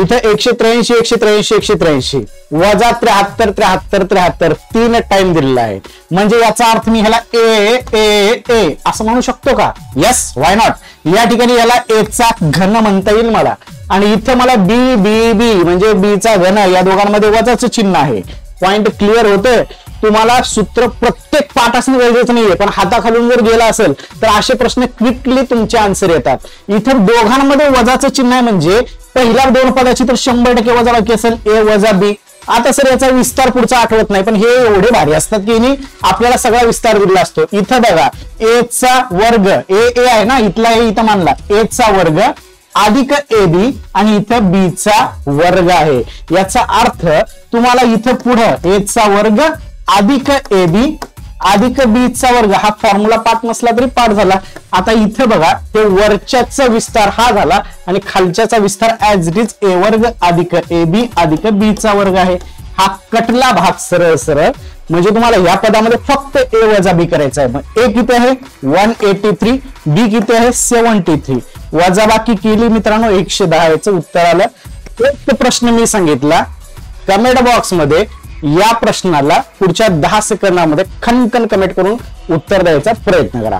इथं 183 183 183 वजा 73 73 73 3 टाइम दिलेला आहे. म्हणजे याचा अर्थ मी ह्याला ए ए ए असं म्हणू शकतो का? Yes, why not. या ठिकाणी याला ए चा घन म्हणता येईल मला. आणि इथं मला बी बी बी म्हणजे बी चा घन, या दोघांमध्ये वजाचं चिन्ह आहे. पॉइंट क्लिअर होतोय. तुम्हाला सूत्र प्रत्येक पाठ असणं गरजेचं नाहीये, पण हाताखालून जर गेला असेल तर असे प्रश्न क्विकली तुमचे आन्सर येतात. इथं दोघांमध्ये वजाचं चिन्ह आहे म्हणजे पहिल्या दोन पदाची तर 100% वजाबाकी असेल, ए वजा बी. आता सर याचा विस्तार पुढचा आठवत नाही, पण हे एवढे भारी असतात की आपल्याला सगळा विस्तार दिला असतो. इथं बघा ए चा वर्ग, ए ए आहे ना, इथला ए इथं मानला, ए चा वर्ग अधिक ए बी आणि इथं बी चा वर्ग आहे. याचा अर्थ तुम्हाला इथं पुढं ए चा वर्ग अधिक ए बी अधिक बी चा वर्ग हा फॉर्म्युला पाठ नसला तरी पाठ झाला. आता इथं बघा ते वरच्याचा विस्तार हा झाला आणि खालच्याचा विस्तार ऍज इट इज ए वर्ग अधिक ए बी अधिक बी चा वर्ग आहे. हा कटला भाग सरळ सरळ. म्हणजे तुम्हाला या पदामध्ये फक्त ए वजा बी करायचा आहे. मग ए किती आहे 183, बी किती आहे 73. वजाबाकी केली मित्रांनो 110. याचं उत्तर आलं. एक प्रश्न मी सांगितला, कमेंट बॉक्स मध्ये या प्रश्नाला पुढच्या 10 सेकंदामध्ये खनखन कमेंट करून उत्तर द्यायचा प्रयत्न करा.